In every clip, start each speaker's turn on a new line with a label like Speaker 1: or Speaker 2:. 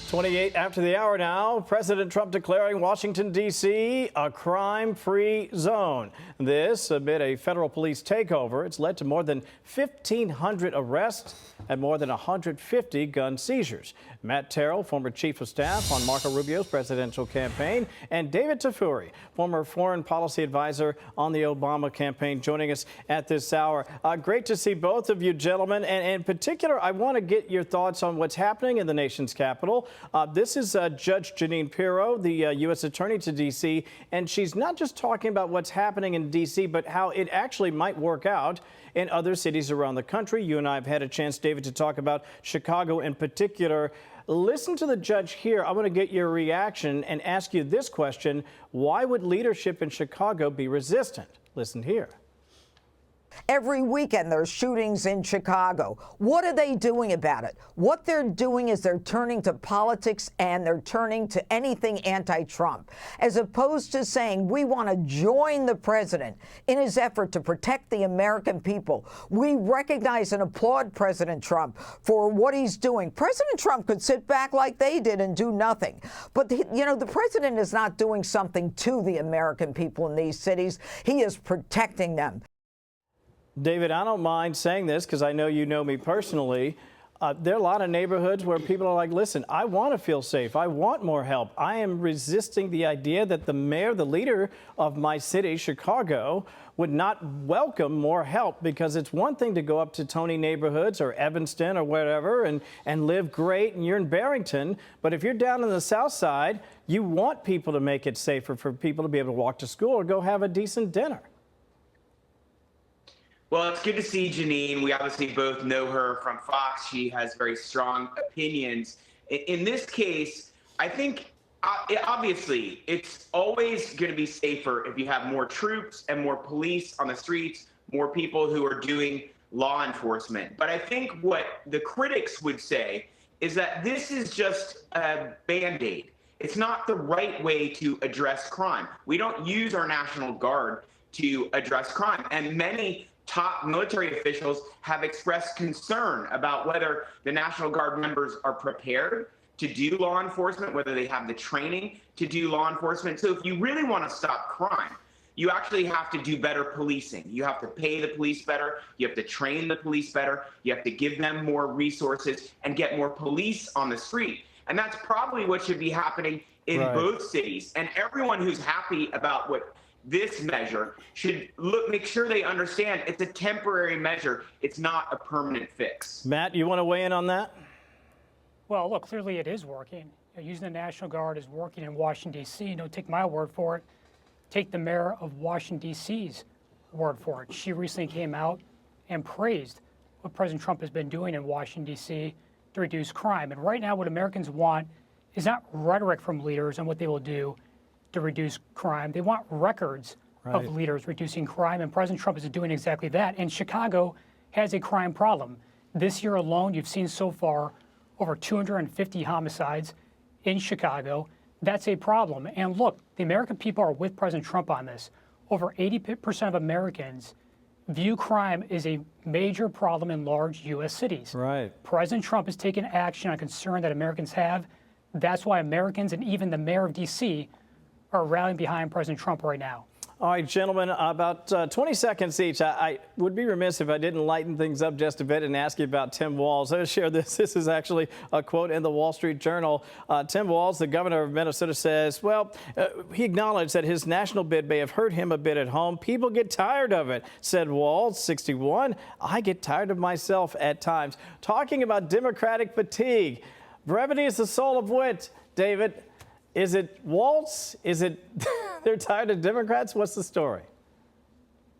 Speaker 1: 28 after the hour now, President Trump declaring Washington, D.C. a crime-free zone. This amid a federal police takeover. It's led to more than 1,500 arrests and more than 150 gun seizures. Matt Terrill, former chief of staff on Marco Rubio's presidential campaign, and David Tafuri, former foreign policy advisor on the Obama campaign, joining us at this hour. Great to see both of you gentlemen. And in particular, I want to get your thoughts on what's happening in the nation's capital. This is Judge Jeanine Pirro, the U.S. Attorney to D.C., and she's not just talking about what's happening in D.C., but how it actually might work out in other cities around the country. You and I have had a chance, David, to talk about Chicago in particular. Listen to the judge here. I want to get your reaction and ask you this question. Why would leadership in Chicago be resistant? Listen here.
Speaker 2: Every weekend there's shootings in Chicago. What are they doing about it? What they're doing is they're turning to politics and they're turning to anything anti-Trump, as opposed to saying we want to join the president in his effort to protect the American people. We recognize and applaud President Trump for what he's doing. President Trump could sit back like they did and do nothing. But, the president is not doing something to the American people in these cities. He is protecting them.
Speaker 1: David, I don't mind saying this because I know you know me personally. There are a lot of neighborhoods where people are like, listen, I want to feel safe. I want more help. I am resisting the idea that the mayor, the leader of my city, Chicago, would not welcome more help, because it's one thing to go up to Tony neighborhoods or Evanston or whatever and live great and you're in Barrington. But if you're down in the South Side, you want people to make it safer for people to be able to walk to school or go have a decent dinner.
Speaker 3: Well, it's good to see Jeanine. We obviously both know her from Fox. She has very strong opinions. In this case, I think obviously it's always going to be safer if you have more troops and more police on the streets, more people who are doing law enforcement. But I think what the critics would say is that this is just a Band-Aid. It's not the right way to address crime. We don't use our National Guard to address crime. And many top military officials have expressed concern about whether the National Guard members are prepared to do law enforcement, whether they have the training to do law enforcement. So if you really want to stop crime, you actually have to do better policing. You have to pay the police better. You have to train the police better. You have to give them more resources and get more police on the street. And that's probably what should be happening in both cities. And everyone who's happy about what this measure should make sure they understand it's a temporary measure. It's not a permanent fix.
Speaker 1: Matt, you want to weigh in on that?
Speaker 4: Well, look, clearly it is working. Using the National Guard is working in Washington, D.C. Don't take my word for it. Take the mayor of Washington, D.C.'s word for it. She recently came out and praised what President Trump has been doing in Washington, D.C. to reduce crime. And right now what Americans want is not rhetoric from leaders on what they will do to reduce crime. They want records of leaders reducing crime, and President Trump is doing exactly that. And Chicago has a crime problem. This year alone, you've seen so far over 250 homicides in Chicago. That's a problem. And look, the American people are with President Trump on this. Over 80% of Americans view crime as a major problem in large U.S. cities. President Trump has taken action on a concern that Americans have. That's why Americans and even the mayor of D.C. are rallying behind President Trump right now.
Speaker 1: All right, gentlemen, about 20 seconds each. I would be remiss if I didn't lighten things up just a bit and ask you about Tim Walz. I'll share this. This is actually a quote in the Wall Street Journal. Tim Walz, the governor of Minnesota, says, well, he acknowledged that his national bid may have hurt him a bit at home. People get tired of it, said Walz, 61. I get tired of myself at times. Talking about Democratic fatigue. Brevity is the soul of wit, David. Is it Walz? Is it they're tired of Democrats? What's the story?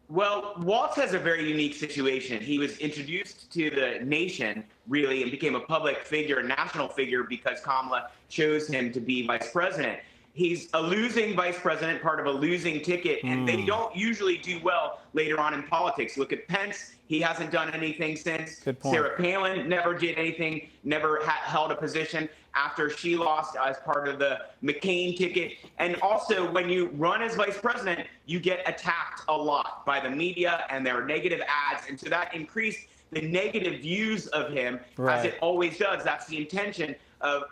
Speaker 3: Well, Walz has a very unique situation. He was introduced to the nation, really, and became a public figure, a national figure, because Kamala chose him to be vice president. He's a losing vice president, part of a losing ticket, and they don't usually do well later on in politics. Look at Pence. He hasn't done anything since. Sarah Palin never did anything, never held a position after she lost as part of the McCain ticket. And also, when you run as vice president, you get attacked a lot by the media and their negative ads. And so that increased the negative views of him, as it always does. That's the intention of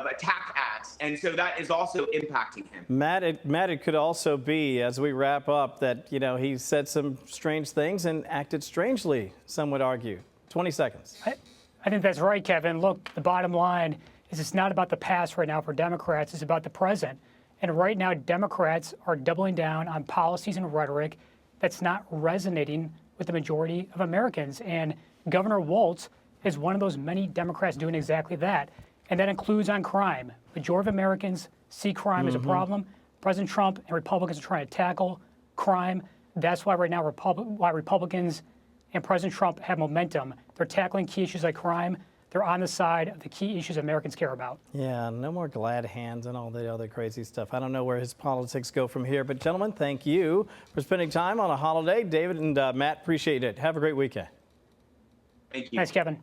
Speaker 3: attack ads. And so that is also impacting him.
Speaker 1: Matt, it could also be, as we wrap up, that, he said some strange things and acted strangely, some would argue. 20 seconds.
Speaker 4: I think that's right, Kevin. Look, the bottom line is it's not about the past right now for Democrats. It's about the present. And right now, Democrats are doubling down on policies and rhetoric that's not resonating with the majority of Americans. And Governor Walz is one of those many Democrats doing exactly that. And that includes on crime. Majority of Americans see crime as a problem. President Trump and Republicans are trying to tackle crime. That's why right now why Republicans and President Trump have momentum. They're tackling key issues like crime. They're on the side of the key issues Americans care about.
Speaker 1: Yeah, no more glad hands and all the other crazy stuff. I don't know where his politics go from here. But gentlemen, thank you for spending time on a holiday. David and Matt, appreciate it. Have a great weekend.
Speaker 3: Thank you.
Speaker 4: Thanks, Kevin.